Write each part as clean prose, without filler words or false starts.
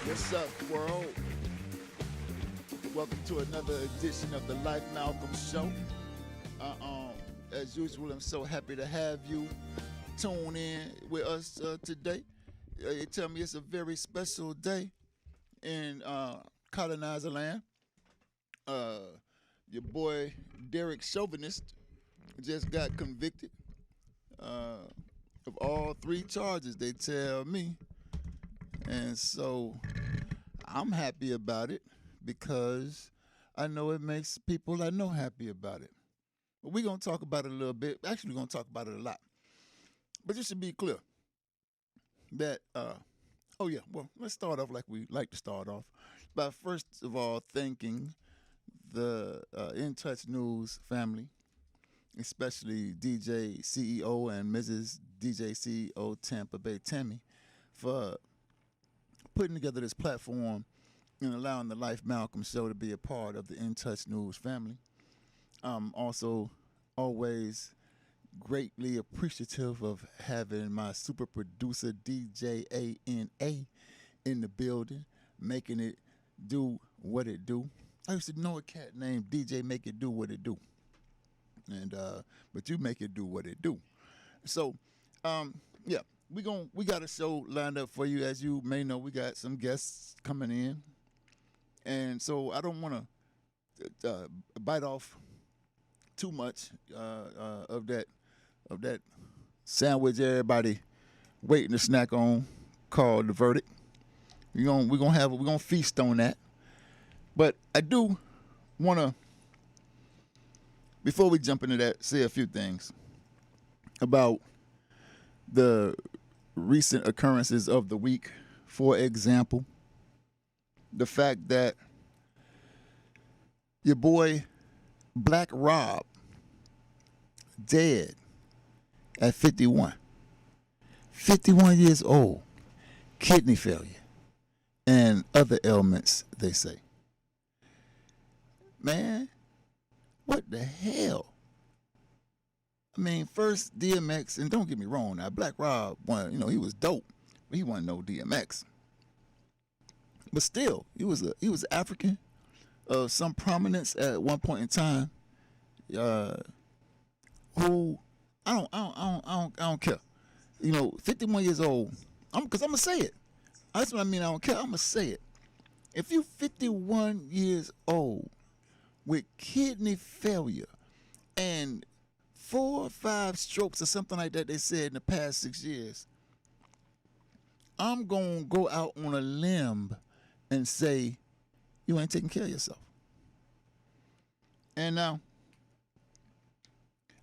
What's up, world? Welcome to another edition of the Life Malcolm Show. As usual, I'm so happy to have you tune in with us today. You tell me it's a very special day in colonizer land. Uh, your boy Derek Chauvinist just got convicted of all three charges, they tell me. And so I'm happy about it because I know it makes people I know happy about it. But we're going to talk about it a little bit. Actually, we're going to talk about it a lot. But just to be clear that, let's start off like we like to start off by first of all thanking the In Touch News family, especially DJ CEO and Mrs. DJ CEO Tampa Bay Tammy, for putting together this platform and allowing the Life Malcolm Show to be a part of the In Touch News family. I'm also always greatly appreciative of having my super producer DJ ANA in the building, making it do what it do. I used to know a cat named DJ Make It Do What It Do, and but you make it do what it do. So, yeah. We got a show lined up for you. As you may know, we got some guests coming in, and so I don't want to bite off too much of that sandwich everybody waiting to snack on called the verdict. We're gonna feast on that. But I do want to, before we jump into that, say a few things about the recent occurrences of the week. For example, the fact that your boy Black Rob dead at 51. 51 years old, kidney failure, and other ailments, they say. Man, what the hell? I mean, first DMX, and don't get me wrong now, Black Rob, he was dope, but he wasn't no DMX. But still, he was African of some prominence at one point in time. Who I don't care. 51 years old. Because I'm gonna say it. That's what I mean. I don't care. I'm gonna say it. If you 51 years old with kidney failure and 4 or 5 strokes or something like that, they said in the past 6 years, I'm going to go out on a limb and say, you ain't taking care of yourself. And now,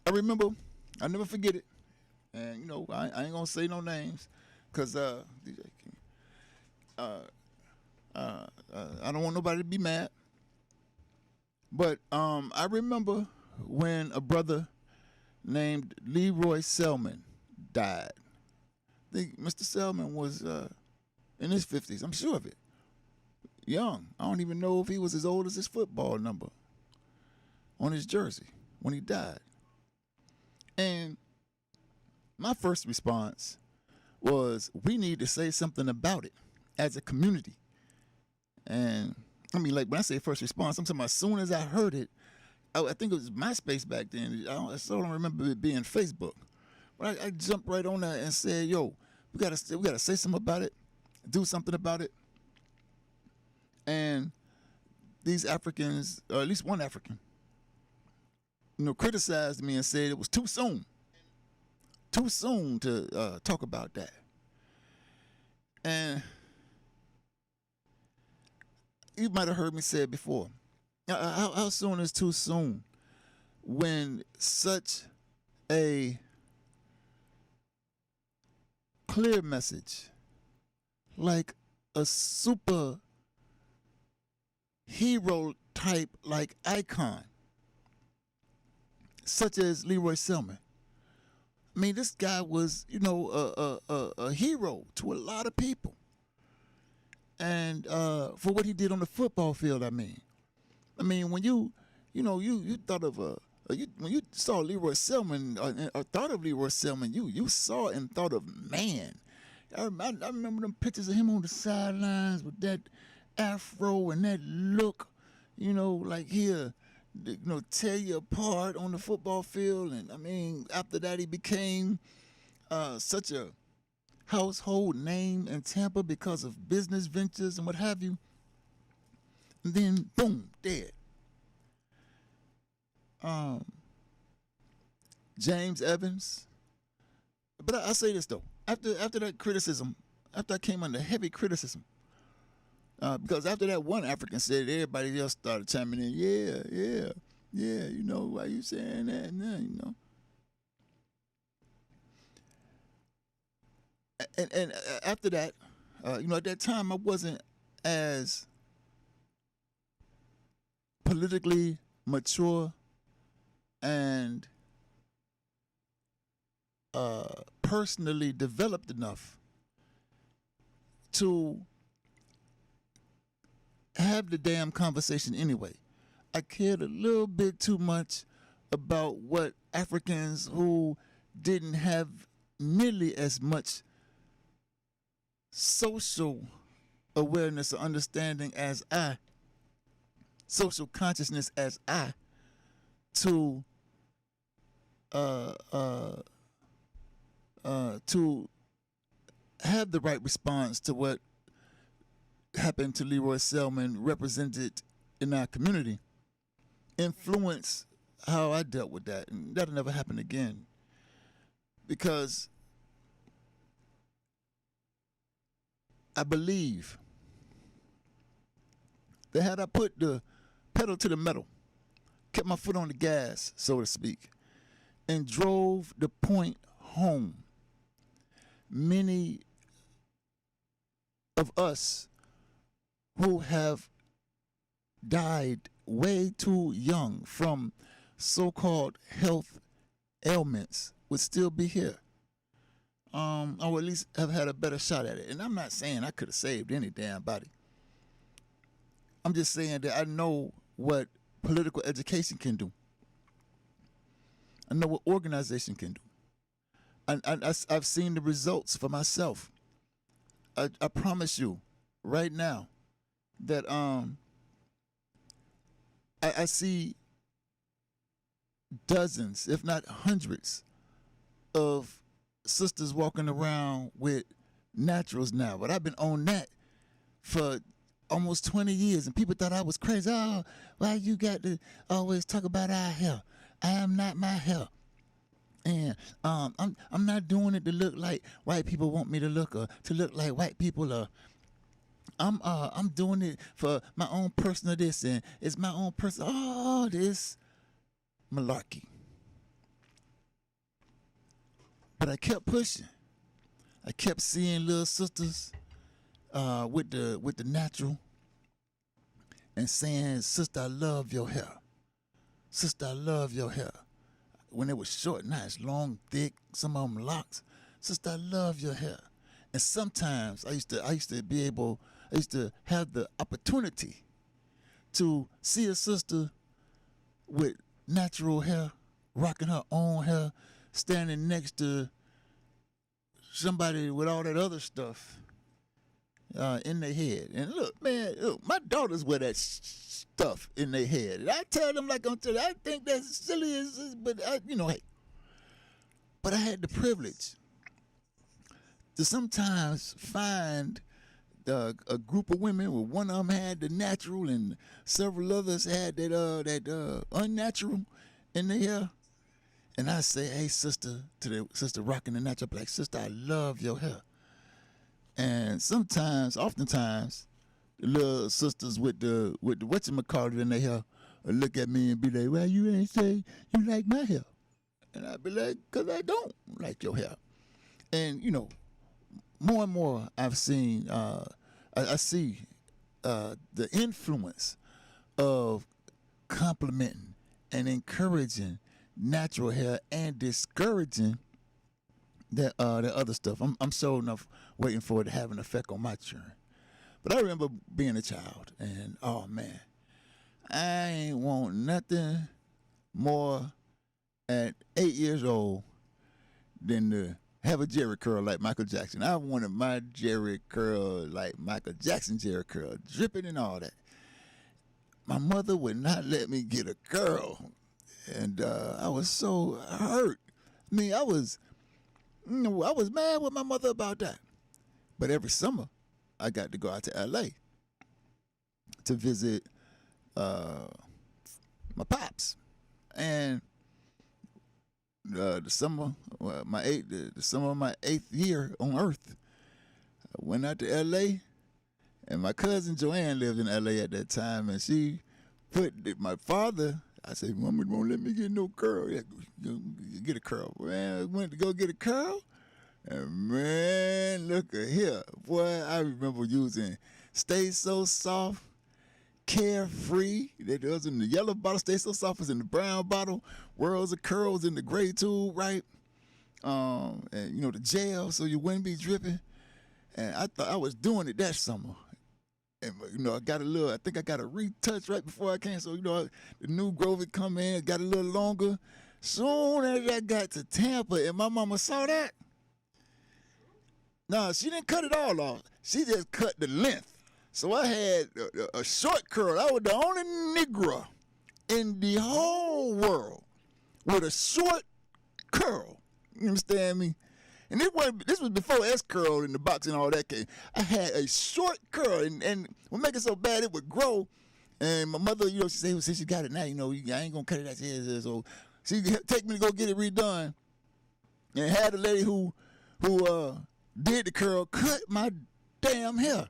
I remember, I'll never forget it. And, I ain't going to say no names because DJ King, I don't want nobody to be mad. But I remember when a brother named Leroy Selman died. I think Mr. Selman was in his 50s. I'm sure of it. Young. I don't even know if he was as old as his football number on his jersey when he died. And my first response was, we need to say something about it as a community. And I mean, like when I say first response, I'm talking about as soon as I heard it, I think it was MySpace back then. I still don't remember it being Facebook. But I jumped right on that and said, yo, we gotta say something about it, do something about it. And these Africans, or at least one African, criticized me and said it was too soon to talk about that. And you might have heard me say it before. How soon is too soon when such a clear message, like a super hero type like icon, such as Leroy Selman? I mean, this guy was, a hero to a lot of people. And for what he did on the football field, I mean, when you thought of when you saw Leroy Selman or thought of Leroy Selman, you saw and thought of man. I remember them pictures of him on the sidelines with that afro and that look, like here, tear you apart on the football field. And I mean, after that, he became such a household name in Tampa because of business ventures and what have you. And then, boom, dead. James Evans. But I say this though, after that criticism, after I came under heavy criticism, because after that one African said, everybody else started chiming in, yeah, why you saying that? Nah. And after that, at that time I wasn't as politically mature and personally developed enough to have the damn conversation anyway. I cared a little bit too much about what Africans who didn't have nearly as much social awareness or understanding as I, social consciousness as I, to have the right response to what happened to Leroy Selman represented in our community, influence how I dealt with that. And that'll never happen again. Because I believe that had I put the pedal to the metal, kept my foot on the gas, so to speak, and drove the point home, many of us who have died way too young from so-called health ailments would still be here. Or at least have had a better shot at it. And I'm not saying I could have saved any damn body. I'm just saying that I know what political education can do. I know what organization can do. I've seen the results for myself. I promise you right now that I see dozens, if not hundreds, of sisters walking around with naturals now. But I've been on that for almost 20 years, and people thought I was crazy. Oh, why you got to always talk about our hair? I am not my hair. And I'm not doing it to look like white people want me to look, or to look like white people are. I'm doing it for my own personal this, and it's my own personal all this malarkey. But I kept pushing. I kept seeing little sisters with the natural and saying, "Sister, I love your hair. Sister, I love your hair." When it was short, now it's long, thick, some of them locks. Sister, I love your hair. And sometimes I used to have the opportunity to see a sister with natural hair, rocking her own hair, standing next to somebody with all that other stuff in their head. And look, man, my daughters wear that stuff in their head. And I tell them like I'm telling, I think that's silly, but hey. But I had the privilege to sometimes find a group of women where one of them had the natural and several others had that unnatural in their hair. And I say, "Hey, sister," to the sister rocking the natural, I'm like, "Sister, I love your hair." And oftentimes, the little sisters with the whatchamacallit in their hair will look at me and be like, "Well, you ain't say you like my hair." And I'd be like, "'Cause I don't like your hair." And, more and more I've seen, I see the influence of complimenting and encouraging natural hair and discouraging that other stuff. I'm sure enough waiting for it to have an effect on my children. But I remember being a child, and oh man, I ain't want nothing more at 8 years old than to have a Jerry curl like Michael Jackson. I wanted my Jerry curl like Michael Jackson Jerry curl, dripping and all that. My mother would not let me get a curl, and I was so hurt. I mean, I was mad with my mother about that. But every summer, I got to go out to L.A. to visit my pops, and the summer of my 8th year on Earth, I went out to L.A. and my cousin Joanne lived in L.A. at that time, and she put my father. I said, "Mama won't let me get no curl. Yeah, get a curl." Man, I went to go get a curl, and man, look at here, boy. I remember using Stay So Soft, Carefree. That was in the yellow bottle. Stay So Soft was in the brown bottle. Worlds of Curls in the gray tube, right? And the gel so you wouldn't be dripping. And I thought I was doing it that summer. And I think I got a retouch right before I came. So the new growth had come in, got a little longer. Soon as I got to Tampa, and my mama saw that. No, she didn't cut it all off. She just cut the length. So I had a short curl. I was the only Negro in the whole world with a short curl. You understand me? And this was before S curl in the box and all that came. I had a short curl, and what make it so bad, it would grow. And my mother, she said, well, since you got it now, I ain't gonna cut it out here. So she take me to go get it redone, and had a lady who did the curl cut my damn hair.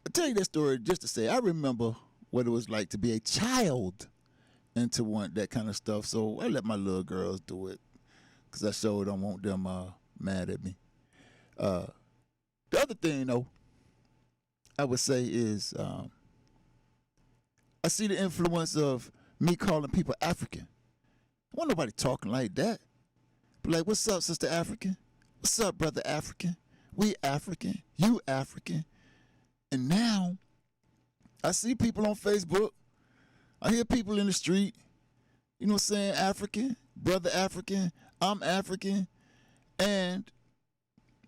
I'll tell you that story just to say I remember what it was like to be a child and to want that kind of stuff. So I let my little girls do it because I sure don't want them mad at me. The other thing, though, I would say is I see the influence of me calling people African. I want nobody talking like that. But like, what's up, Sister African? What's up, Brother African? We African. You African. And now, I see people on Facebook. I hear people in the street, saying African, Brother African, I'm African. And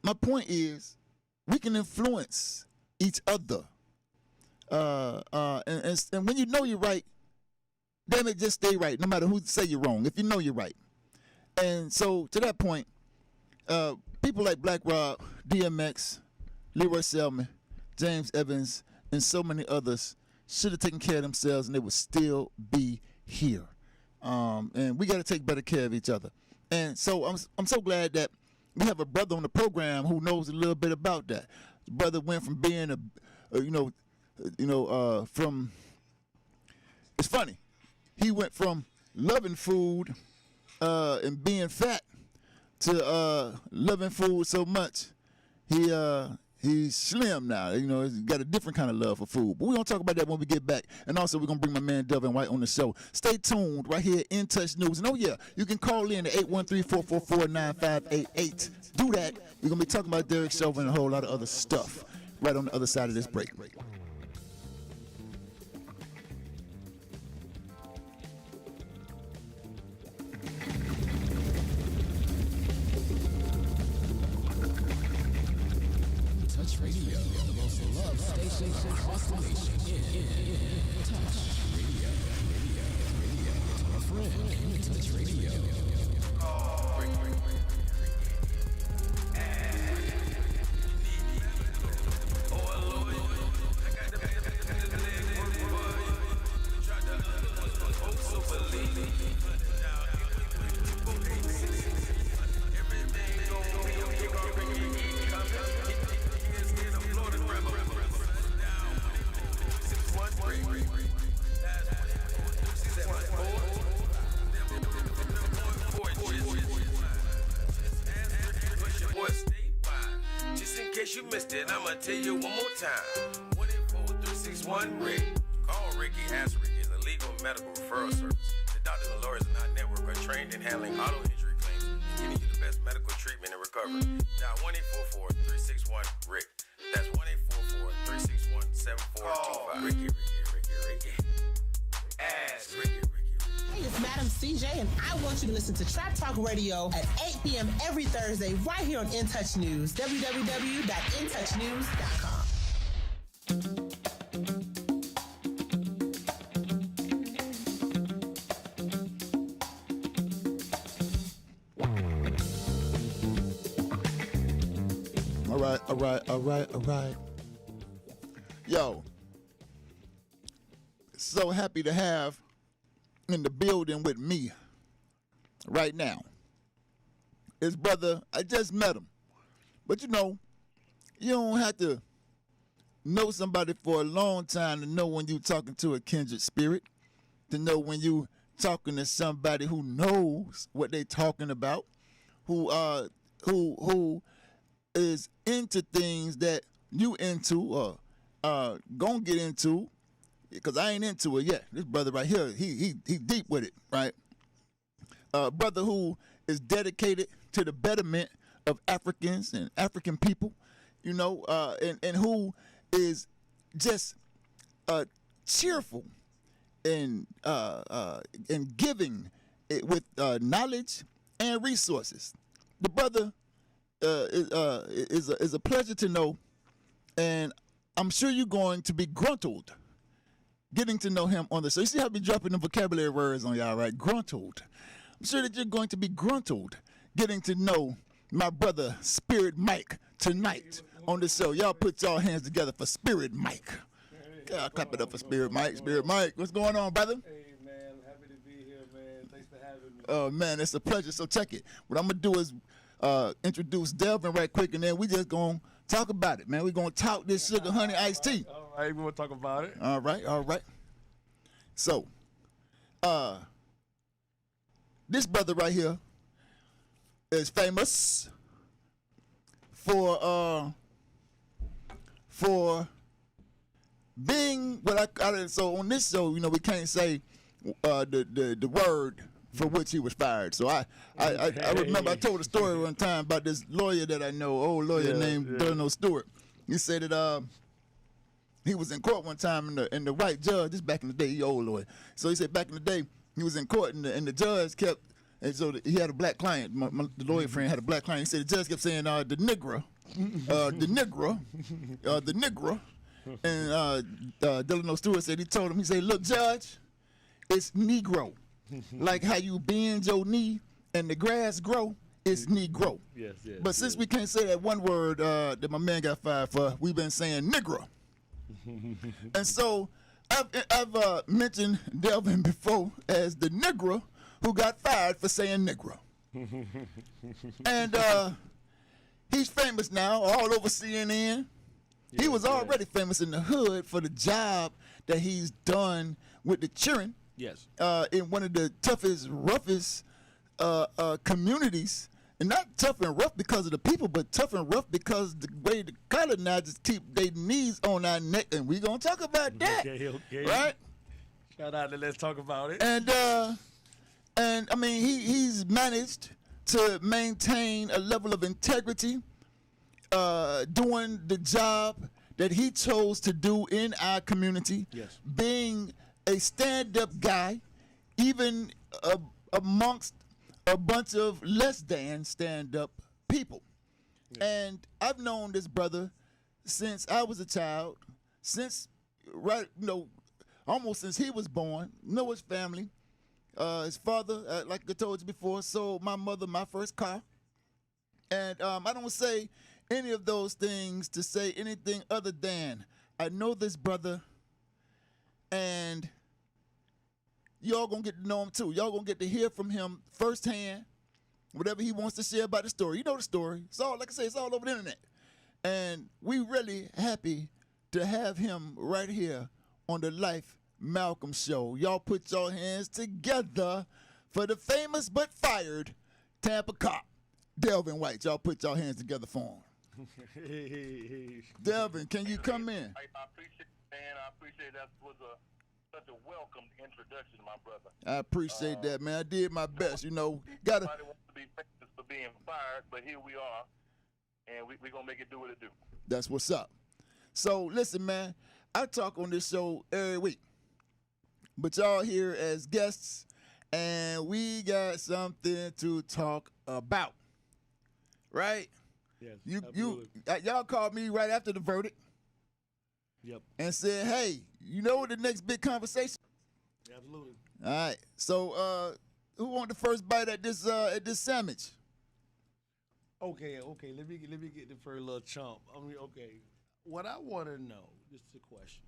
my point is, we can influence each other. And when you know you're right, damn it, just stay right, no matter who say you're wrong, if you know you're right. And so, to that point, people like Black Rob, DMX, Leroy Selman, James Evans, and so many others should have taken care of themselves, and they would still be here. And we got to take better care of each other. And so I'm so glad that we have a brother on the program who knows a little bit about that. The brother went from being from, it's funny, he went from loving food and being fat to loving food so much he's slim now. He's got a different kind of love for food. But we're going to talk about that when we get back. And also, we're going to bring my man Delvin White on the show. Stay tuned right here, In Touch News. And you can call in at 813-444-9588. Do that. We're going to be talking about Derek Chauvin and a whole lot of other stuff right on the other side of this break. Radio, the most loved station across the nation. Touch Radio. Tell a friend. Touch Radio. You missed it, I'ma tell you one more time. 1-800-361-RICK. Call Ricky, ask Ricky. It's a legal medical referral service. The doctors and lawyers in our network are trained in handling auto injury claims and giving you the best medical treatment and recovery. Dial 1-844-361-RICK. That's 1-844-361-7425. Ricky. Ask Ricky. Hey, it's Madam CJ and I want you to listen to Trap Talk Radio at 8 p.m. every Thursday right here on In Touch News, www.intouchnews.com. All right. Yo, so happy to have in the building with me right now his brother. I just met him, but you don't have to know somebody for a long time to know when you're talking to a kindred spirit, to know when you talking to somebody who knows what they talking about, who is into things that you into or gonna get into, because I ain't into it yet. This brother right here, he deep with it, right? Brother who is dedicated to the betterment of Africans and African people, and who is just cheerful and giving it with knowledge and resources. The brother is a pleasure to know, and I'm sure you're going to be gruntled getting to know him on the show. You see how I be dropping the vocabulary words on y'all, right? Gruntled. I'm sure that you're going to be gruntled getting to know my brother Spirit Mike tonight on the show. Y'all put y'all hands together for Spirit Mike. God, clap it up for Spirit Mike. Spirit Mike, what's going on, brother? Hey, man, I'm happy to be here, man. Thanks for having me. Oh, man, it's a pleasure. So check it. What I'm going to do is introduce Delvin right quick, and then we just going to talk about it, man. We're going to talk this sugar honey iced tea. All right, we want to talk about it. All right. So, this brother right here is famous for being what I so on this show, we can't say the word for which he was fired. So I remember I told a story one time about this lawyer that I know, old lawyer named Delvin Stewart. He said that he was in court one time and the white judge, this back in the day, he old lawyer. So he said back in the day he was in court and the judge kept, and so he had a black client. The lawyer friend had a black client. He said the judge kept saying the nigger. And Delano Stewart said, he told him, he said, look, Judge, it's Negro. Like how you bend your knee and the grass grow, it's Negro. Yes. But since we can't say that one word that my man got fired for, we've been saying Negro. And so I've mentioned Delvin before as the Negro who got fired for saying Negro. And he's famous now all over CNN. He was already famous in the hood for the job that he's done with the children. Yes. In one of the toughest, roughest communities. And not tough and rough because of the people, but tough and rough because the way the colonizers keep their knees on our neck. And we're going to talk about that. Okay. Right? Shout out and let's talk about it. And I mean, he's managed to maintain a level of integrity, doing the job that he chose to do in our community. Yes. Being a stand-up guy, even amongst a bunch of less than stand-up people. Yeah. And I've known this brother since I was a child, almost since he was born. Know his family. His father, like I told you before, sold my mother my first car. And I don't say any of those things to say anything other than I know this brother, and y'all gonna get to know him too. Y'all gonna get to hear from him firsthand, whatever he wants to share about the story. You know the story. It's all, like I say, it's all over the internet. And we really happy to have him right here on the Life Malcolm Show. Y'all put your hands together for the famous but fired Tampa cop, Delvin White. Y'all put your hands together for him. Hey. Delvin, can you come in? I appreciate it, man. I appreciate that was such a welcome introduction, my brother. I appreciate that, man. I did my best, Gotta. Nobody wants to be famous for being fired, but here we are, and we're going to make it do what it do. That's what's up. So, listen, man, I talk on this show every week, but y'all here as guests, and we got something to talk about. Right? Yes. Y'all called me right after the verdict. Yep. And said, "Hey, you know what the next big conversation?" Absolutely. All right. So, who want the first bite at this sandwich? Okay. Let me get the first little chomp. Okay. What I want to know, this is a question,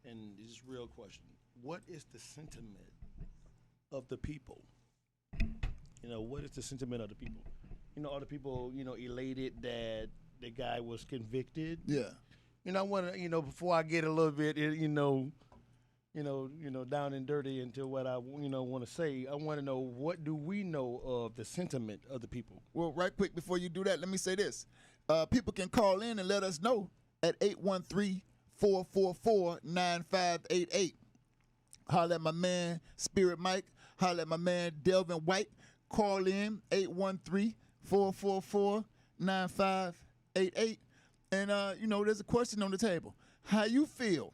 and this is a real question. What is the sentiment of the people? What is the sentiment of the people? Are the people, elated that the guy was convicted? Yeah. I want to, before I get a little bit, down and dirty into what I, want to say, I want to know, what do we know of the sentiment of the people? Well, right quick before you do that, let me say this. People can call in and let us know at 813-444-9588. Holler at my man, Spirit Mike. Holler at my man, Delvin White. Call in, 813-444-9588. And, there's a question on the table. How you feel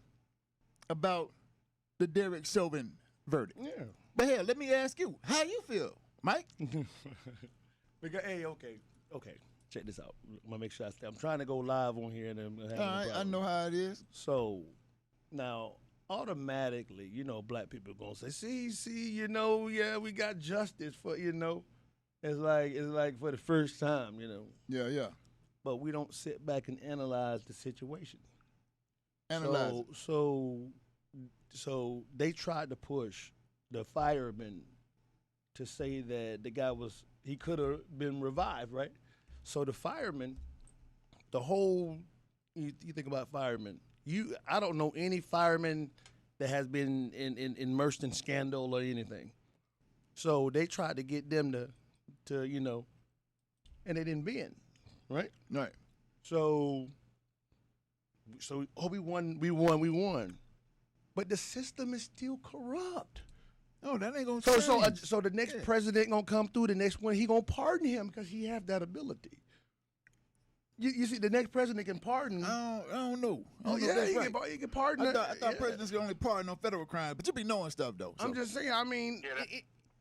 about the Derek Chauvin verdict? Yeah. But hell, let me ask you, how you feel, Mike? Because, hey, okay. Check this out. I'm going to make sure I'm trying to go live on here. And I'm having All right, I know how it is. So, now, automatically, black people are going to say, see, yeah, we got justice for, it's like for the first time, Yeah. But we don't sit back and analyze the situation. Analyze it. So they tried to push the fireman to say that the guy he could have been revived, right? So the fireman, you think about firemen, I don't know any fireman that has been immersed in scandal or anything. So they tried to get them to and they didn't bend, right? Right. So we won. But the system is still corrupt. Oh, that ain't gonna change. So the next president gonna come through. The next one, he gonna pardon him because he have that ability. You see, the next president can pardon. I don't know. He can pardon. I thought presidents could only pardon on federal crimes, but you be knowing stuff though. So. I'm just saying. I mean,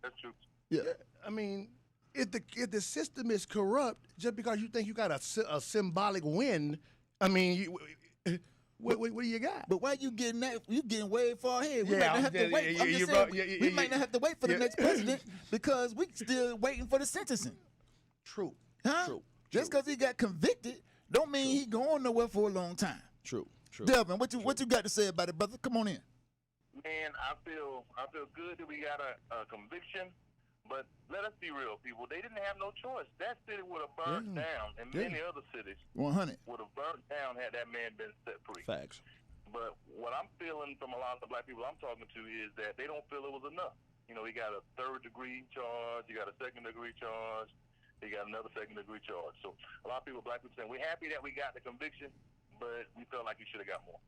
that's true. Yeah. I mean, if the system is corrupt, just because you think you got a symbolic win, I mean, what do you got? But why you getting that? You getting way far ahead. We might Yeah, not have to wait. I'm just saying, we might not have to wait for the next president because we still waiting for the sentencing. True. Huh? True. Just because he got convicted, don't mean he going nowhere for a long time. True. Delvin, what you got to say about it, brother? Come on in. Man, I feel good that we got a conviction, but let us be real, people. They didn't have no choice. That city would have burned down, and many other cities 100 would have burned down had that man been set free. Facts. But what I'm feeling from a lot of the black people I'm talking to is that they don't feel it was enough. He got a third-degree charge. He got a second-degree charge. He got another second-degree charge. So a lot of people, black people, saying, we're happy that we got the conviction, but we felt like we should have got more.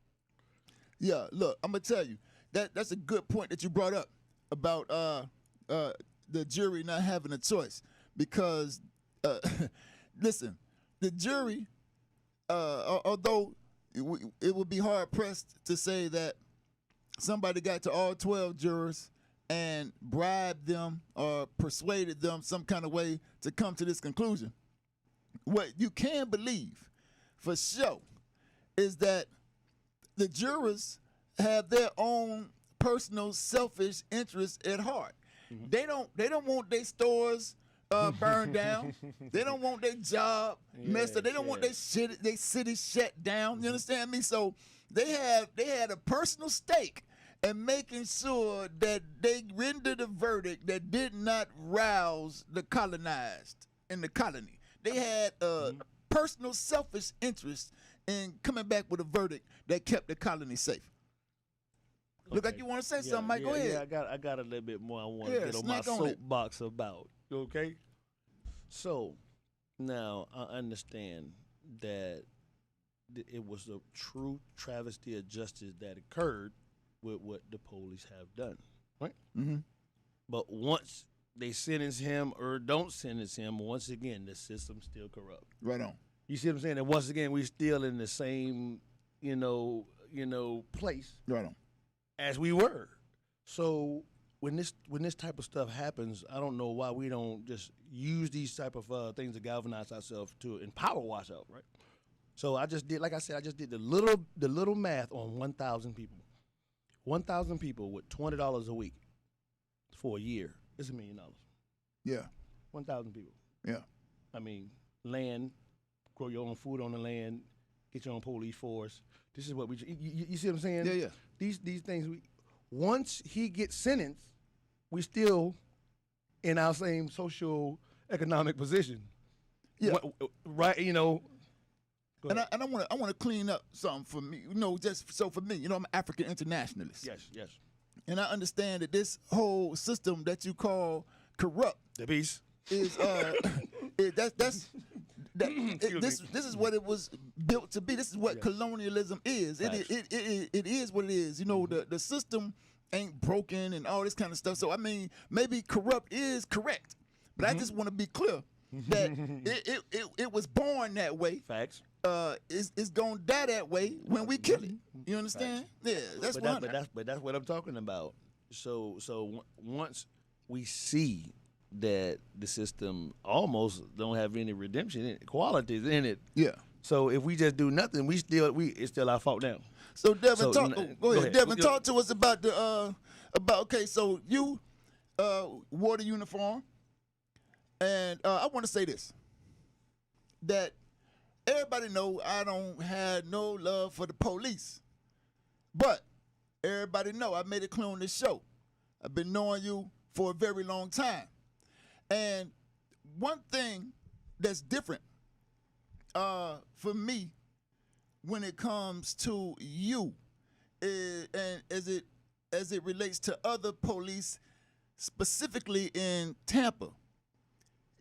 Yeah, look, I'm going to tell you, that's a good point that you brought up about the jury not having a choice. Because, listen, the jury, although it would be hard-pressed to say that somebody got to all 12 jurors and bribed them or persuaded them some kind of way to come to this conclusion. What you can believe for sure is that the jurors have their own personal selfish interests at heart. Mm-hmm. They don't want their stores burned down. They don't want their job messed up. They don't want their city shut down. You understand me? So they had a personal stake and making sure that they rendered a verdict that did not rouse the colonized in the colony. They had a personal selfish interest in coming back with a verdict that kept the colony safe. Okay. Look like you want to say something, Mike. Go ahead. Yeah, I got a little bit more I want to get on my soapbox about. Okay? So, now I understand that it was a true travesty of justice that occurred with what the police have done, right? Mm-hmm. But once they sentence him or don't sentence him, once again, the system's still corrupt. Right on. You see what I'm saying? And once again, we still in the same, place. Right on. As we were. So when this type of stuff happens, I don't know why we don't just use these type of things to galvanize ourselves to empower ourselves, right? So I just did, like I said, I just did the little math on 1,000 people. 1,000 people with $20 a week for a year is $1 million. Yeah. 1,000 people. Yeah. I mean, land, grow your own food on the land, get your own police force. This is what we. You see what I'm saying? Yeah, yeah. These things. Once he gets sentenced, we still in our same social economic position. Yeah. Right. You know. And I want to clean up something for me. You know, just so for me, you know, I'm an African internationalist. Yes. And I understand that this whole system that you call corrupt The beast is this is what it was built to be. This is what colonialism is. It is what it is. You know, the system ain't broken and all this kind of stuff. So I mean, maybe corrupt is correct, but I just want to be clear that it was born that way. Facts. It's gonna die that way when we kill it. You understand? Facts. Yeah, that's but that's what I'm talking about. So once we see that the system almost don't have any redemption in it, qualities in it. Yeah. So if we just do nothing, it's still our fault now. So Delvin, So, go ahead. Delvin, Go- talk to us about okay. So you wore the uniform, and I want to say this: that everybody know I don't have no love for the police, but everybody know I made it clear on this show. I've been knowing you for a very long time. And one thing that's different for me when it comes to you and as it relates to other police, specifically in Tampa,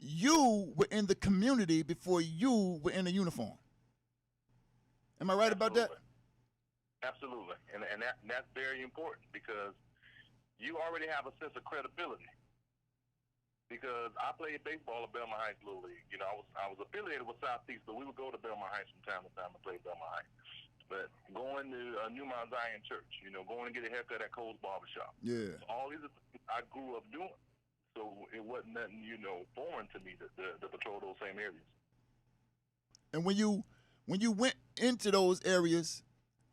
you were in the community before you were in a uniform. Am I right about that? Absolutely. And that's very important because you already have a sense of credibility. Because I played baseball at Belmont Heights Little League. You know, I was affiliated with Southeast, but we would go to Belmont Heights from time to time to play Belmont Heights. But going to New Mount Zion Church, you know, going to get a haircut at Cole's Barbershop. Yeah. So all these are things I grew up doing. So it wasn't nothing, you know, foreign to me to patrol those same areas. And when you went into those areas,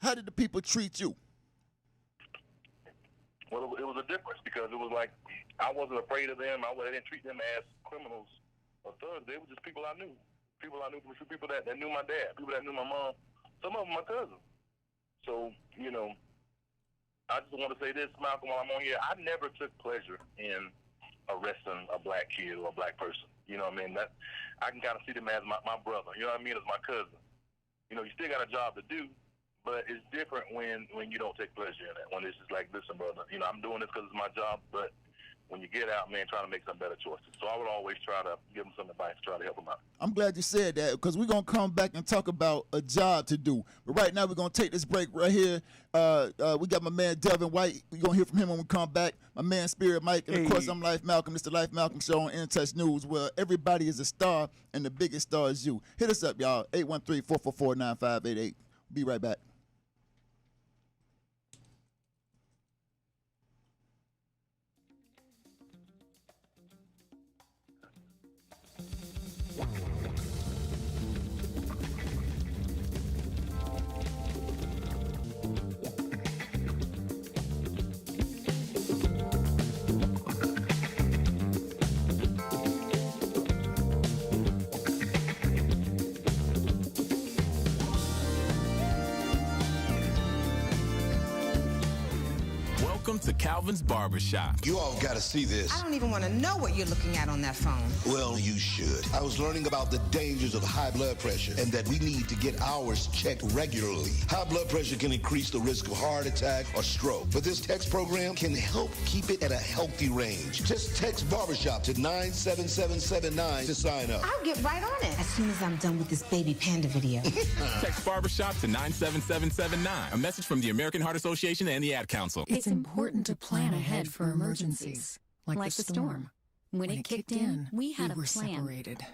how did the people treat you? Well, it was a difference because it was like I wasn't afraid of them. I didn't treat them as criminals or thugs. They were just people I knew. People I knew, people that knew my dad, people that knew my mom, some of them my cousins. So, you know, I just want to say this, Malcolm, while I'm on here, I never took pleasure in arresting a black kid or a black person. You know what I mean? That I can kind of see them as my brother. You know what I mean? As my cousin. You know, you still got a job to do, but it's different when you don't take pleasure in it. When it's just like, listen, brother, you know, I'm doing this because it's my job, but when you get out, man, trying to make some better choices. So I would always try to give them some advice, try to help them out. I'm glad you said that because we're going to come back and talk about a job to do. But right now we're going to take this break right here. We got my man Delvin White. We're going to hear from him when we come back. My man Spirit Mike. And, of course, I'm Life Malcolm. It's the Life Malcolm Show on In Touch News where everybody is a star and the biggest star is you. Hit us up, y'all. 813-444-9588. Be right back. Welcome to Calvin's Barbershop. You all got to see this. I don't even want to know what you're looking at on that phone. Well, you should. I was learning about the dangers of high blood pressure and that we need to get ours checked regularly. High blood pressure can increase the risk of heart attack or stroke, but this text program can help keep it at a healthy range. Just text barbershop to 97779 to sign up. I'll get right on it as soon as I'm done with this baby panda video. Text barbershop to 97779. A message from the American Heart Association and the Ad Council. It's important to plan ahead for emergencies, like the storm. When it kicked in, we had a plan. Separated.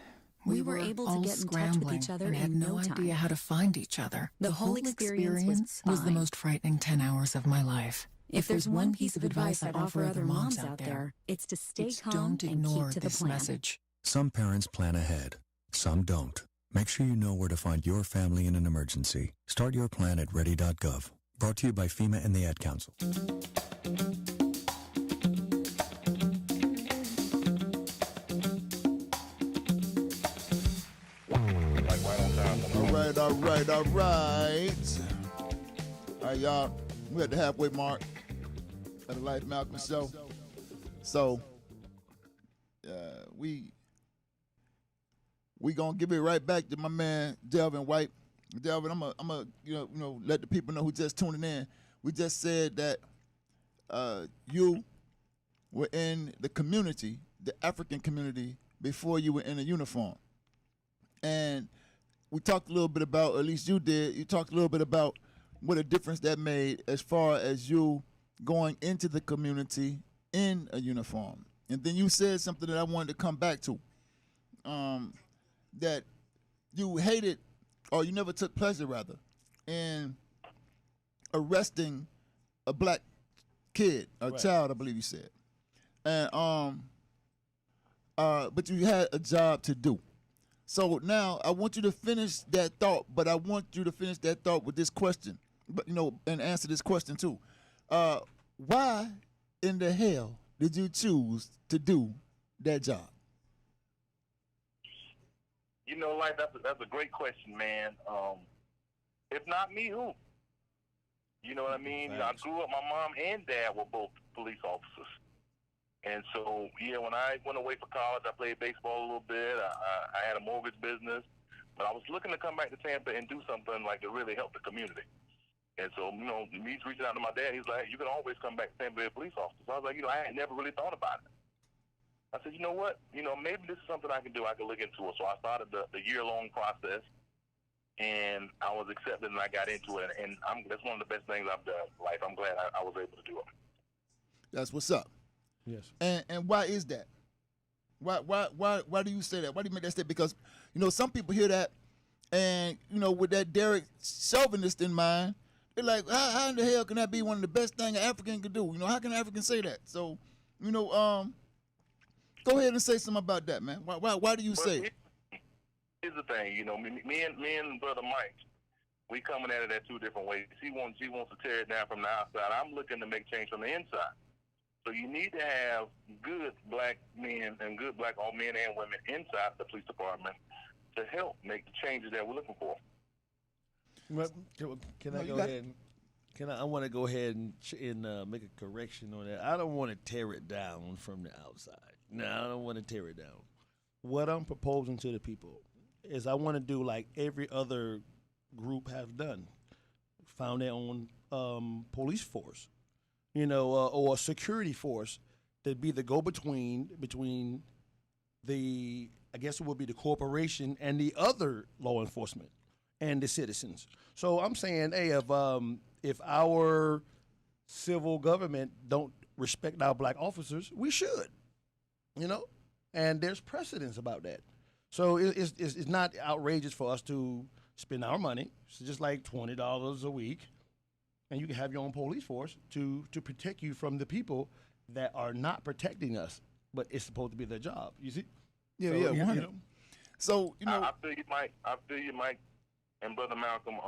We were able to get in touch with each other and had no idea how to find each other. The whole experience was the most frightening 10 hours of my life. If there's one piece of advice I'd offer other moms out there, it's to stay calm don't and ignore keep to the this plan. message. Some parents plan ahead, some don't. Make sure you know where to find your family in an emergency. Start your plan at ready.gov. Brought to you by FEMA and the Ad Council. All right. All right, y'all. We're at the halfway mark of the Life Malcolm Show. So, we gonna give it right back to my man Delvin White. Delvin, I'm a let the people know who just tuning in. We just said that you were in the community, the African community, before you were in a uniform, and we talked a little bit about, or at least you did. You talked a little bit about what a difference that made as far as you going into the community in a uniform. And then you said something that I wanted to come back to, that you hated, or you never took pleasure, rather, in arresting a black kid, a child, I believe you said. And but you had a job to do. So now I want you to finish that thought, but I want you to finish that thought with this question, but and answer this question too. Why in the hell did you choose to do that job? Like that's a great question, man. If not me, who? You know what I mean? I grew up. My mom and dad were both police officers. And so, when I went away for college, I played baseball a little bit. I had a mortgage business. But I was looking to come back to Tampa and do something like to really help the community. And so, me reaching out to my dad, he's like, you can always come back to Tampa and be a police officer. So I was like, I had never really thought about it. I said, you know what? Maybe this is something I can do. I can look into it. So I started the year-long process, and I was accepted, and I got into it. And that's one of the best things I've done in life. I'm glad I was able to do it. That's what's up. Yes. And why is that? Why do you say that? Why do you make that statement? Because some people hear that, and with that Derek chauvinist in mind, they're like, how in the hell can that be one of the best things an African could do? How can an African say that? So, go ahead and say something about that, man. Why do you say it? Here's the thing, me and Brother Mike, we coming at it at two different ways. He wants to tear it down from the outside. I'm looking to make change from the inside. So you need to have good black men and good black men and women inside the police department to help make the changes that we're looking for. Can I go ahead? I want to go ahead and make a correction on that. I don't want to tear it down from the outside. No, I don't want to tear it down. What I'm proposing to the people is I want to do like every other group have done, found their own police force, or a security force that be the go-between between the, I guess it would be the corporation and the other law enforcement and the citizens. So I'm saying, hey, if our civil government don't respect our black officers, we should, and there's precedence about that. So it's not outrageous for us to spend our money. It's just like $20 a week, and you can have your own police force to protect you from the people that are not protecting us, but it's supposed to be their job. You see? Yeah, 100. So I feel you, Mike, and Brother Malcolm.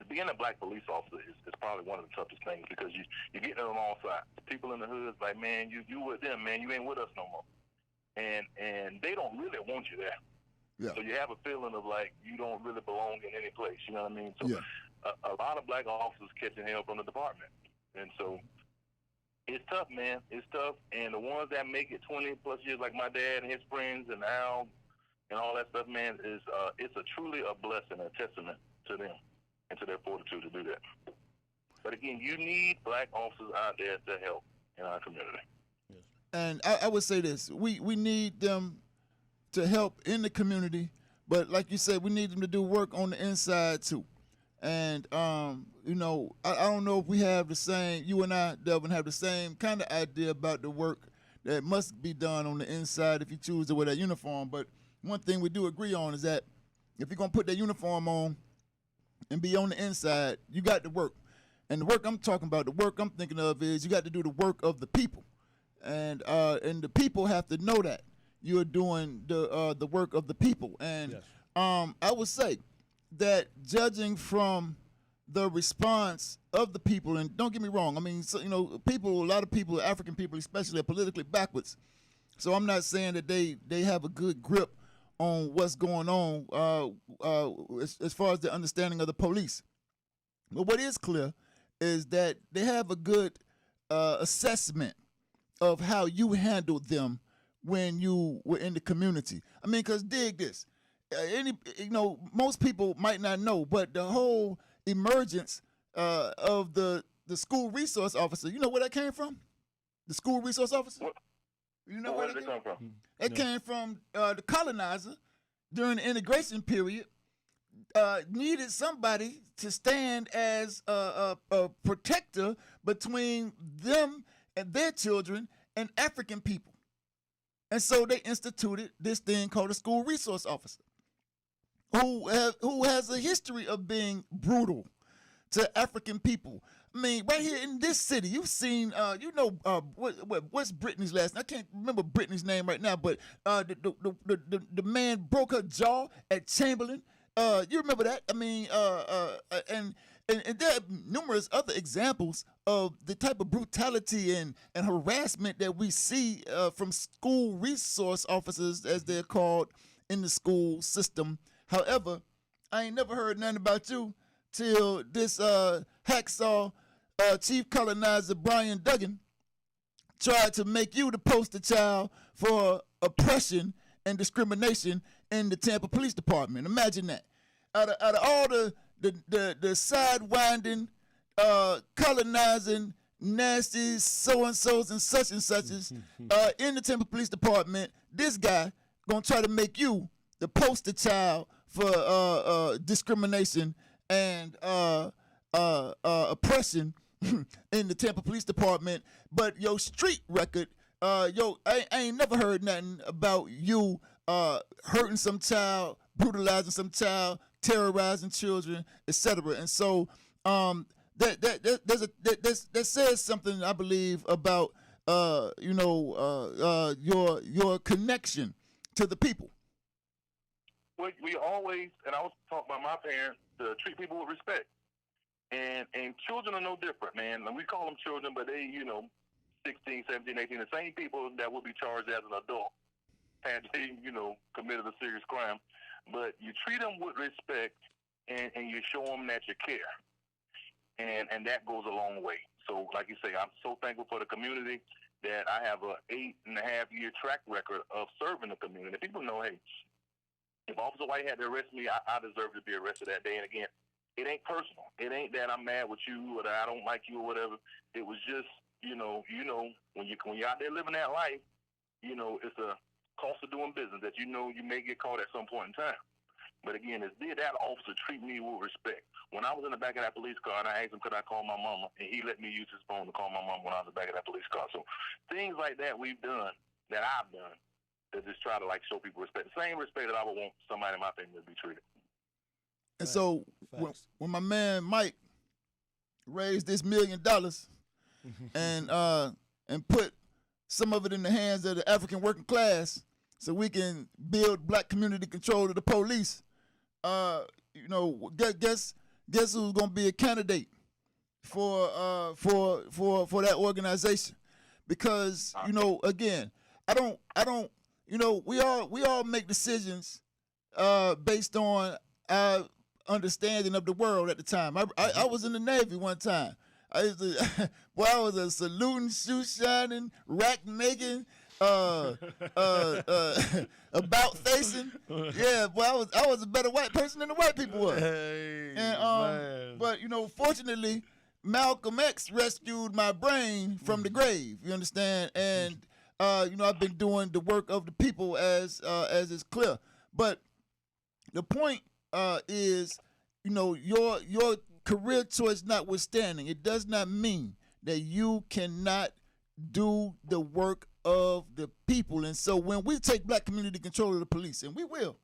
Being a black police officer is probably one of the toughest things because you're getting it on all sides. People in the hood like, man, you with them, man, you ain't with us no more. And they don't really want you there. Yeah. So you have a feeling of like you don't really belong in any place. You know what I mean? So yeah. a lot of black officers catching hell from the department. And so it's tough, man. It's tough. And the ones that make it 20 plus years, like my dad and his friends and Al and all that stuff, man, it's truly a blessing, a testament to them and to their fortitude to do that. But again, you need black officers out there to help in our community. And I would say this: we need them to help in the community, but like you said, we need them to do work on the inside too. And I don't know if we have the same. You and I, Delvin, have the same kind of idea about the work that must be done on the inside if you choose to wear that uniform. But one thing we do agree on is that if you're gonna put that uniform on and be on the inside, you got to work. And the work I'm talking about, the work I'm thinking of is you got to do the work of the people. And the people have to know that you're doing the work of the people. And I would say that judging from the response of the people, and don't get me wrong, I mean, so, a lot of people, African people especially, are politically backwards. So I'm not saying that they have a good grip on what's going on as far as the understanding of the police. But what is clear is that they have a good assessment of how you handled them when you were in the community. I mean, because dig this. Most people might not know, but the whole emergence of the school resource officer, you know where that came from? The school resource officer? You know where did it come from? It came from the colonizer during the integration period. Needed somebody to stand as a protector between them and their children and African people. And so they instituted this thing called a school resource officer who has a history of being brutal to African people. I mean, right here in this city, you've seen, what's Brittany's last name? I can't remember Brittany's name right now, but the man broke her jaw at Chamberlain. You remember that? I mean, and there are numerous other examples of the type of brutality and harassment that we see from school resource officers, as they're called, in the school system. However, I ain't never heard nothing about you till this hacksaw chief colonizer Brian Duggan tried to make you the poster child for oppression and discrimination in the Tampa Police Department. Imagine that. Out of all the sidewinding, colonizing, nasty so-and-sos and such-and-suches in the Tampa Police Department, this guy gonna try to make you the poster child for discrimination and oppression in the Tampa Police Department. But your street record, I ain't never heard nothing about you hurting some child, brutalizing some child, terrorizing children, etc. And so that says something, I believe, about your connection to the people. Well, we always, and I was talking about my parents, to treat people with respect. And children are no different, man. And we call them children, but they, 16, 17, 18, the same people that will be charged as an adult had they, committed a serious crime. But you treat them with respect, and you show them that you care. And that goes a long way. So, like you say, I'm so thankful for the community that I have a 8.5-year track record of serving the community. People know, hey, if Officer White had to arrest me, I deserve to be arrested that day. And again, it ain't personal. It ain't that I'm mad with you or that I don't like you or whatever. It was just, when you're out there living that life, it's a cost of doing business that you may get caught at some point in time. But again, did that officer treat me with respect? When I was in the back of that police car and I asked him, could I call my mama? And he let me use his phone to call my mama when I was in the back of that police car. So things like that we've done, that I've done, to just try to show people respect. The same respect that I would want somebody in my family to be treated. And so when my man Mike raised this $1 million and put some of it in the hands of the African working class so we can build black community control of the police, guess who's gonna be a candidate for that organization? Because again, I don't we all make decisions based on our understanding of the world at the time. I was in the Navy one time. I was a saluting, shoe shining, rack making, about facing. Yeah, boy, I was a better white person than the white people were. Hey, and but fortunately, Malcolm X rescued my brain from the grave. You understand? And I've been doing the work of the people as is clear. But the point is, your career choice notwithstanding, it does not mean that you cannot do the work of the people. And so when we take black community control of the police, and we will,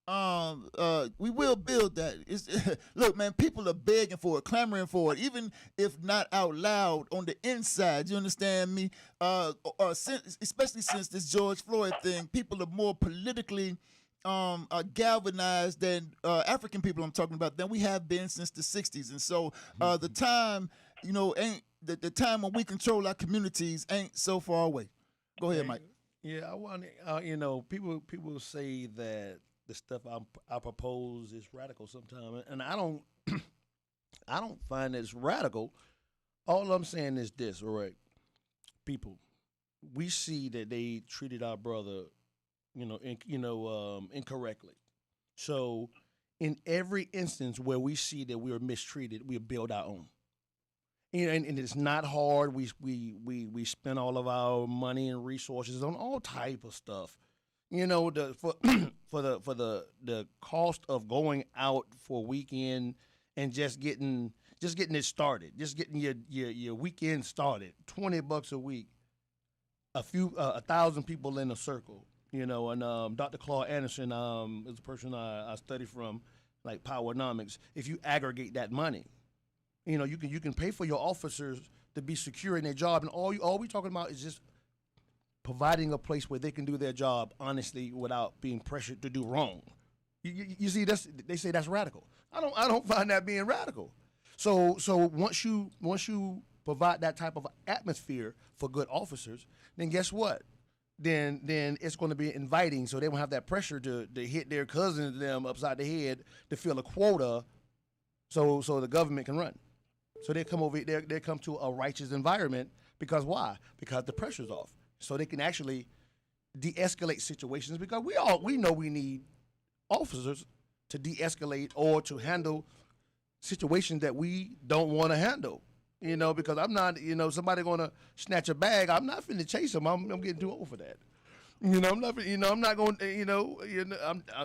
we will build that. Look, man, people are begging for it, clamoring for it, even if not out loud on the inside. You understand me? Especially since this George Floyd thing, people are more politically galvanized than African people I'm talking about than we have been since the 60s. And so the time, ain't the time when we control our communities ain't so far away. Go ahead, Mike. Yeah, I want people say that the stuff I propose is radical sometimes, and I don't I don't find it's radical. All I'm saying is this, all right, people, we see that they treated our brother, incorrectly. So in every instance where we see that we are mistreated, we build our own. And it's not hard. We spend all of our money and resources on all type of stuff. For the cost of going out for a weekend and just getting it started, just getting your weekend started. $20 a week, 1,000 people in a circle. And Dr. Claude Anderson is a person I study from, like Powernomics. If you aggregate that money, you can pay for your officers to be secure in their job, and all we talking about is just providing a place where they can do their job honestly without being pressured to do wrong. You see, they say that's radical. I don't find that being radical. So once you provide that type of atmosphere for good officers, then guess what? Then it's going to be inviting, so they won't have that pressure to hit their cousins to them upside the head to fill a quota, so the government can run. So they come over there, they come to a righteous environment because why? Because the pressure's off. So they can actually de-escalate situations, because we know we need officers to de-escalate or to handle situations that we don't want to handle. Because I'm not, somebody gonna snatch a bag, I'm not finna chase them. I'm getting too old for that. I'm not going.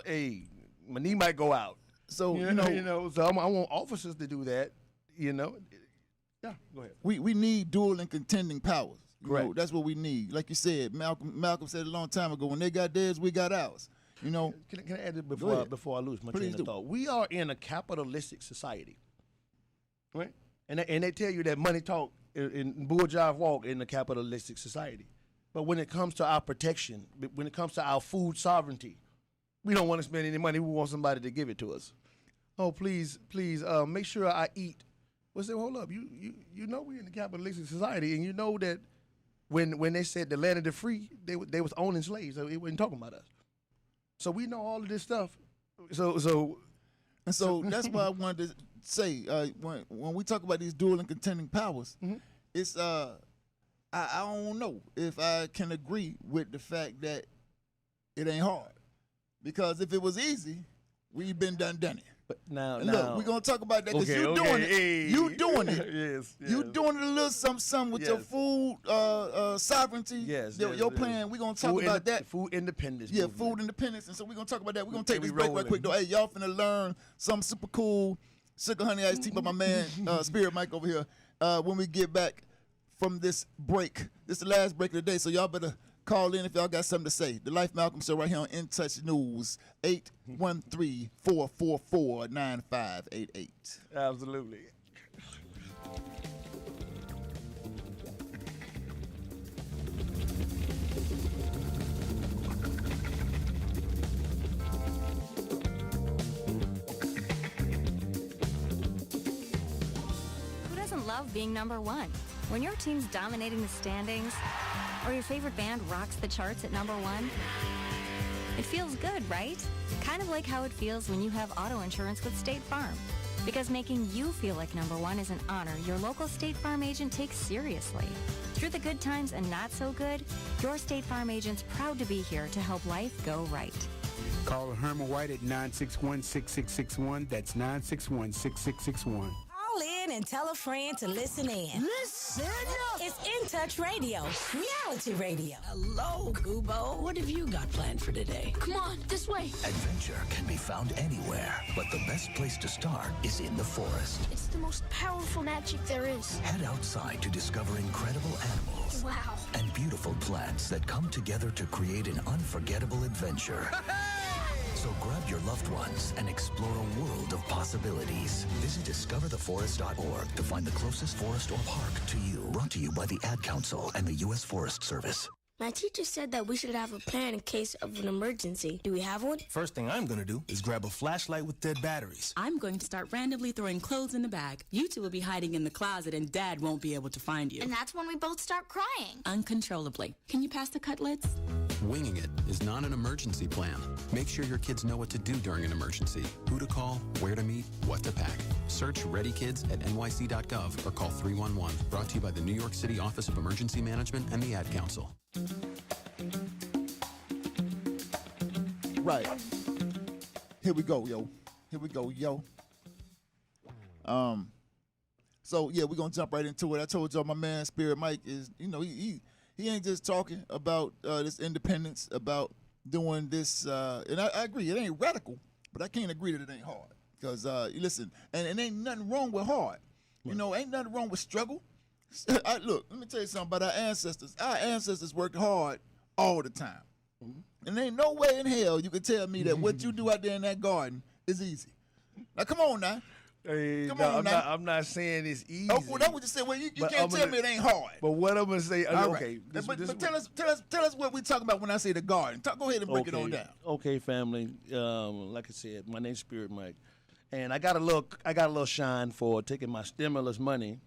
Hey, my knee might go out. So so I want officers to do that. Yeah, go ahead. We need dual and contending powers. Correct. That's what we need. Like you said, Malcolm said a long time ago, when they got theirs, we got ours. Can I add it before I lose my train of thought? We are in a capitalistic society, right? And they tell you that money talk in bull jive walk in a capitalistic society. But when it comes to our protection, when it comes to our food sovereignty, we don't want to spend any money. We want somebody to give it to us. Oh, please, make sure I eat. Well, say, hold up, you know we're in the capitalistic society, and you know that when they said the land of the free, they was owning slaves, so it wasn't talking about us. So we know all of this stuff. So that's why I wanted to say when we talk about these dual and contending powers, it's I don't know if I can agree with the fact that it ain't hard, because if it was easy, we've been done it. But now, look, we're gonna talk about that because doing it. Hey. You doing it. Yes. You doing it a little something with your food sovereignty. Yes. Your plan. We're gonna talk about that. Food independence. Yeah, food independence. And so we're gonna talk about that. We're gonna take this break right quick though. Hey, y'all finna learn something super cool. Sugar Honey Iced Tea by my man Spirit Mike over here. When we get back from this break, this is the last break of the day. So y'all better call in if y'all got something to say. The Life Malcolm Show right here on In Touch News, 813-444-9588. Absolutely. Who doesn't love being number one? When your team's dominating the standings, or your favorite band rocks the charts at number one, it feels good, right? Kind of like how it feels when you have auto insurance with State Farm. Because making you feel like number one is an honor your local State Farm agent takes seriously. Through the good times and not so good, your State Farm agent's proud to be here to help life go right. Call Herman White at 961-6661. That's 961-6661. Call in and tell a friend to listen in. Listen up! It's In Touch Radio, reality radio. Hello, Kubo. What have you got planned for today? Come on, this way. Adventure can be found anywhere, but the best place to start is in the forest. It's the most powerful magic there is. Head outside to discover incredible animals. Wow. And beautiful plants that come together to create an unforgettable adventure. So grab your loved ones and explore a world of possibilities. Visit discovertheforest.org to find the closest forest or park to you. Brought to you by the Ad Council and the U.S. Forest Service. My teacher said that we should have a plan in case of an emergency. Do we have one? First thing I'm going to do is grab a flashlight with dead batteries. I'm going to start randomly throwing clothes in the bag. You two will be hiding in the closet and Dad won't be able to find you. And that's when we both start crying. Uncontrollably. Can you pass the cutlets? Winging it is not an emergency plan. Make sure your kids know what to do during an emergency, who to call, where to meet, what to pack. Search Ready Kids at nyc.gov or call 311. Brought to you by the New York City Office of Emergency Management and the Ad Council. Right. Here we go, yo. Here we go, yo. So yeah, we're gonna jump right into it. I told y'all my man Spirit Mike is, he ain't just talking about this independence, about doing this, and I agree, it ain't radical, but I can't agree that it ain't hard. Because listen, and it ain't nothing wrong with hard. Ain't nothing wrong with struggle. Look, let me tell you something about our ancestors. Our ancestors worked hard all the time. And there ain't no way in hell you can tell me that what you do out there in that garden is easy. Now, come on now. Hey, I'm not saying it's easy. Oh, well, that's what you said. Well, you can't tell me it ain't hard. But what I'm going to say, okay. Right. But tell us what we talking about when I say the garden. Go ahead and break it on down. Okay, family. Like I said, my name's Spirit Mike. And I got a little shine for taking my stimulus money,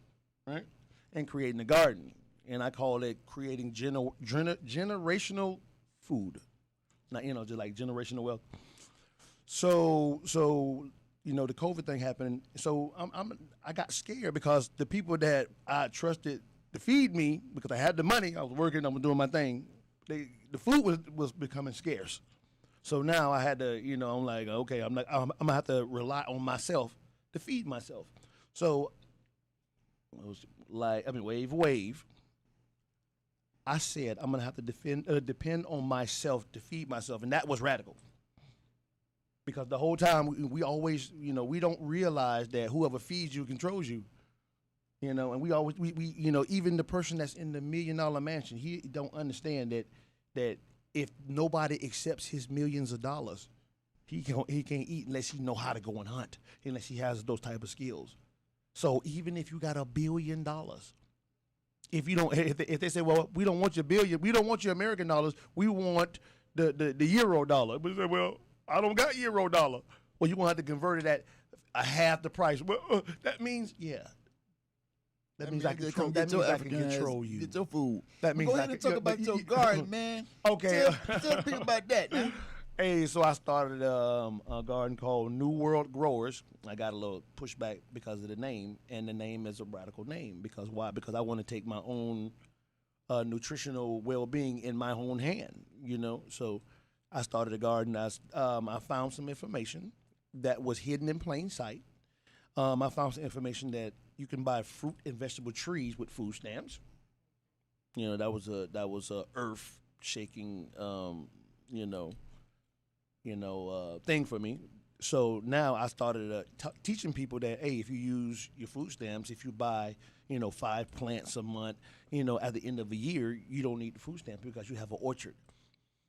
right, and creating a garden. And I call it creating generational food. Not, just like generational wealth. So the COVID thing happened. So I got scared because the people that I trusted to feed me, because I had the money, I was working, I was doing my thing. The food was becoming scarce. So now I had to, I'm like, okay, I'm gonna have to rely on myself to feed myself. So it was like, wave. I said I'm gonna have to depend on myself to feed myself, and that was radical. Because the whole time we always, we don't realize that whoever feeds you controls you. And we always, even the person that's in the $1 million mansion, he don't understand that if nobody accepts his millions of dollars, he can't eat unless he know how to go and hunt, unless he has those type of skills. So even if you got $1 billion, if they say, well, we don't want your billion, we don't want your American dollars, we want the euro dollar. But say, well, I don't got euro dollar. Well, you're gonna have to convert it at a half the price. Well, that means That means I can control you. Get your food. That means go ahead and talk about your garden, man. Okay. Tell people about that now. Hey, so I started a garden called New World Growers. I got a little pushback because of the name, and the name is a radical name. Because why? Because I want to take my own nutritional well-being in my own hand, So I started a garden. I found some information that was hidden in plain sight. I found some information that you can buy fruit and vegetable trees with food stamps. That was a earth-shaking, thing for me. So now I started teaching people that, hey, if you use your food stamps, if you buy, 5 plants a month, at the end of a year, you don't need the food stamp because you have an orchard.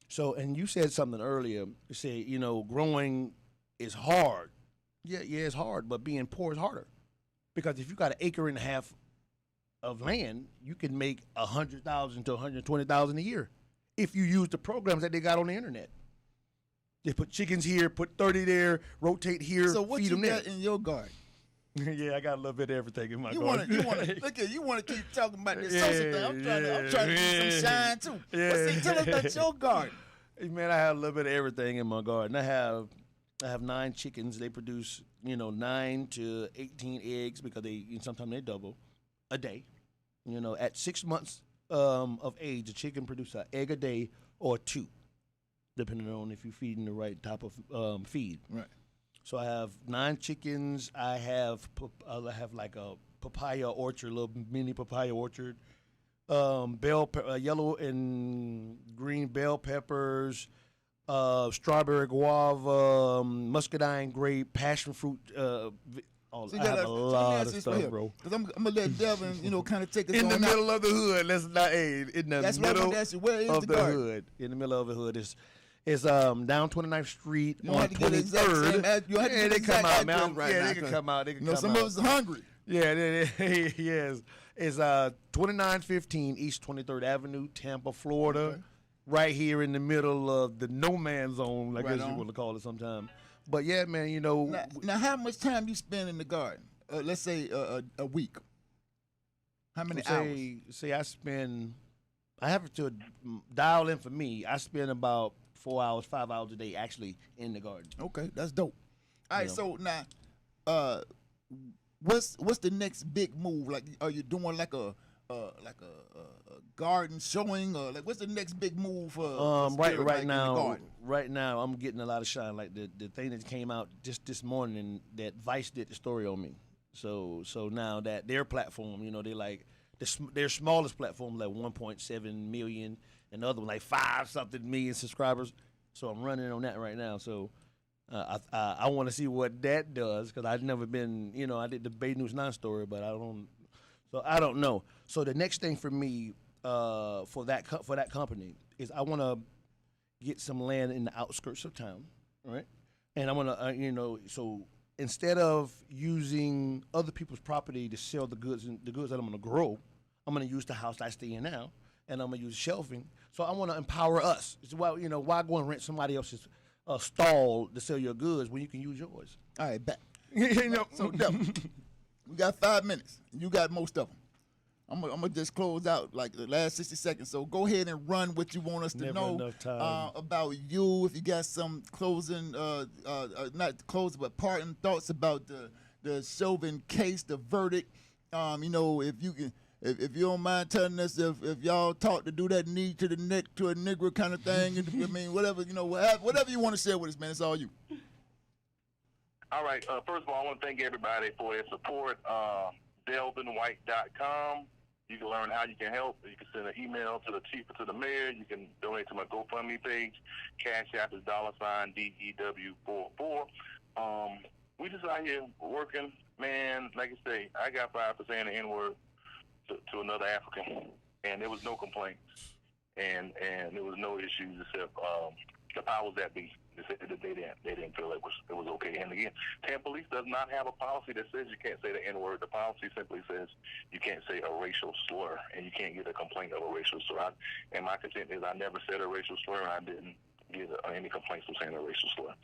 So, and you said something earlier. You said, growing is hard. Yeah, it's hard, but being poor is harder. Because if you got 1.5 acres of land, you can make $100,000 to $120,000 a year if you use the programs that they got on the internet. They put chickens here, put 30 there, rotate here, so what feed you them got there. In your garden? Yeah, I got a little bit of everything in my garden. You want to keep talking about this social thing. I'm trying to get some shine too. Yeah. Tell us about your garden. Hey, man, I have a little bit of everything in my garden. I have 9 chickens. They produce 9 to 18 eggs because sometimes they double a day. At 6 months of age, a chicken produces an egg a day or 2, depending on if you're feeding the right type of feed. Right. So I have 9 chickens. I have like a papaya orchard, little mini papaya orchard. Yellow and green bell peppers, strawberry guava, muscadine grape, passion fruit. I have a lot of stuff, bro. Because I'm gonna let Delvin, kind of take us in on the middle of the hood. Let's not. In the that's middle where is of the hood. In the middle of the hood It's down 29th Street You don't on have to get the exact 23rd. same you don't have to get they the come exact out, man. address right now, They can come out. They can you know, come some out. of us are hungry. Yeah, yes. It's 2915 East 23rd Avenue, Tampa, Florida. Okay. Right here in the middle of the no man's zone, I Right guess you on. want to call it sometime. But yeah, man, you know. Now, how much time you spend in the garden? Let's say a week. How many hours? Say I have to dial in for me. I spend about 4 hours, 5 hours a day actually in the garden. Okay, that's dope. All right, know. so now, what's the next big move? Like, are you doing like a garden showing, or like what's the next big move for Spirit, like, right in the now, garden? right now I'm getting a lot of shine. Like the thing that came out just this morning that Vice did the story on me. So now that their platform, you know, they like their smallest platform like 1.7 million, and the other one like 5-something million subscribers. So I'm running on that right now. So I want to see what that does, because I've never been, you know, I did the Bay News 9 story, but I don't know. So the next thing for me for that company is I want to get some land in the outskirts of town, right? And I want to, so instead of using other people's property to sell the goods that I'm going to grow, I'm going to use the house I stay in now, and I'm going to use shelving. So I want to empower us. It's why go and rent somebody else's stall to sell your goods when you can use yours? All right, back. You know, So, Delvin, we got 5 minutes. You got most of them. I'm gonna just close out like the last 60 seconds. So go ahead and run what you want us to Never know enough time. about you. If you got some closing, not closing, but parting thoughts about the Chauvin case, the verdict. You know, if you can. If you don't mind telling us if y'all taught to do that knee to the neck to a nigger kind of thing, I mean, whatever, you know, whatever you want to share with us, man, it's all you. All right. First of all, I want to thank everybody for their support. DelvinWhite.com. You can learn how you can help. You can send an email to the chief or to the mayor. You can donate to my GoFundMe page. Cash App is $DEW44. We just out here working, man. Like I say, I got 5% of the N-word to another African, and there was no complaints, and there was no issues except the powers that be. They said that they didn't feel it was okay. And again, Tampa Police does not have a policy that says you can't say the N-word. The policy simply says you can't say a racial slur, and you can't get a complaint of a racial slur. And my content is I never said a racial slur, and I didn't get any complaints from saying a racial slur.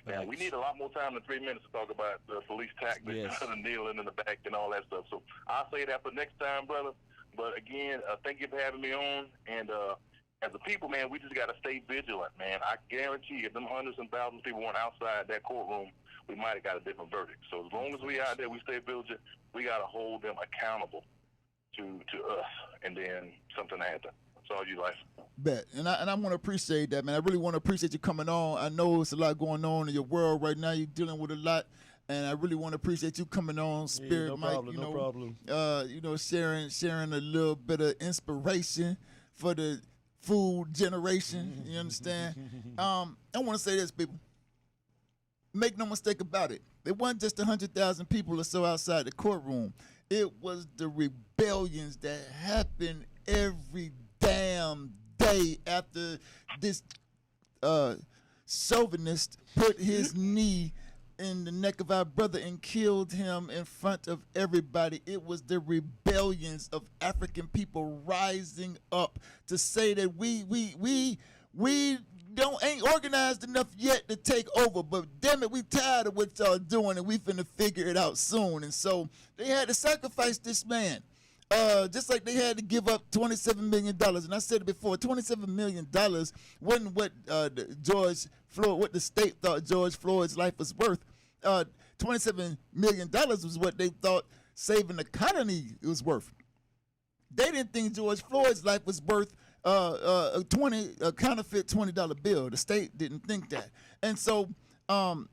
Now, we need a lot more time than 3 minutes to talk about the police tactics, the kneeling in the back, and all that stuff. So I'll say that for next time, brother. But again, thank you for having me on. And as a people, man, we just got to stay vigilant, man. I guarantee if them hundreds and thousands of people weren't outside that courtroom, we might have got a different verdict. So as long as we out there, we stay vigilant, we got to hold them accountable to us, and then something happens. That's all you like. Bet. And I want to appreciate that, man. I really want to appreciate you coming on. I know it's a lot going on in your world right now. You're dealing with a lot. And I really want to appreciate you coming on, Spirit no Mike. problem, You know, no problem. You know, sharing a little bit of inspiration for the food generation. You understand? I want to say this, people. Make no mistake about it. It wasn't just 100,000 people or so outside the courtroom. It was the rebellions that happened every damn day after this chauvinist put his knee in the neck of our brother and killed him in front of everybody. It was the rebellions of African people rising up to say that we ain't organized enough yet to take over, but damn it, we tired of what y'all doing, and we finna figure it out soon. And so they had to sacrifice this man. Just like they had to give up $27 million. And I said it before, $27 million wasn't what what the state thought George Floyd's life was worth. $27 million was what they thought saving the colony was worth. They didn't think George Floyd's life was worth a counterfeit $20 bill. The state didn't think that. And so right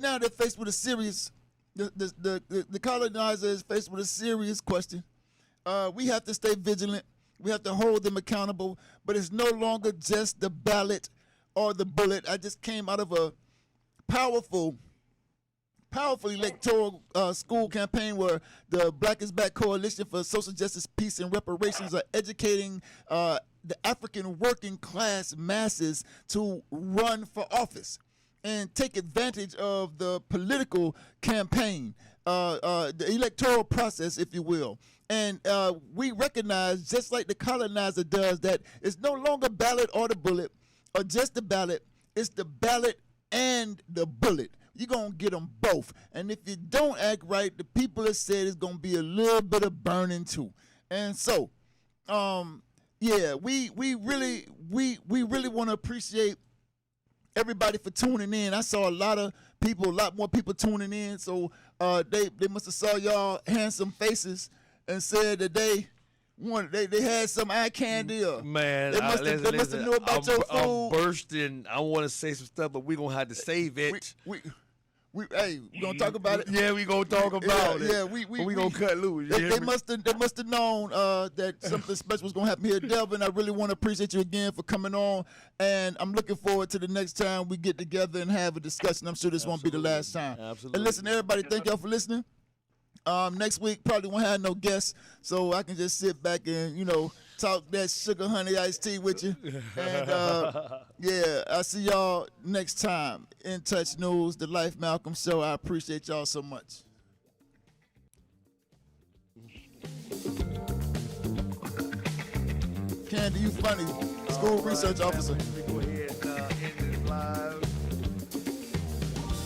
now they're faced with a serious the colonizer is faced with a serious question. We have to stay vigilant. We have to hold them accountable. But it's no longer just the ballot or the bullet. I just came out of a powerful electoral school campaign where the Black is Back Coalition for Social Justice, Peace, and Reparations are educating the African working class masses to run for office and take advantage of the political campaign, the electoral process, if you will. And we recognize, just like the colonizer does, that it's no longer ballot or the bullet or just the ballot. It's the ballot and the bullet. You're going to get them both. And if you don't act right, the people have said it's going to be a little bit of burning too. And so, yeah, we really want to appreciate everybody for tuning in. I saw a lot more people tuning in. So they must have saw y'all handsome faces and said that they had some eye candy. Man, they must have knew about your food. I'm bursting. I want to say some stuff, but we're going to have to save it. We're going to talk about it. Yeah, we're going to talk about it. Yeah, we going to cut loose. They must have known that something special was going to happen here. Delvin, I really want to appreciate you again for coming on, and I'm looking forward to the next time we get together and have a discussion. I'm sure this won't be the last time. Absolutely. And listen, everybody, thank y'all for listening. Next week probably won't have no guests, so I can just sit back and, talk that sugar honey iced tea with you. And yeah, I'll see y'all next time. In Touch News, the Life Malcolm Show. I appreciate y'all so much. Candy, you funny. School research officer.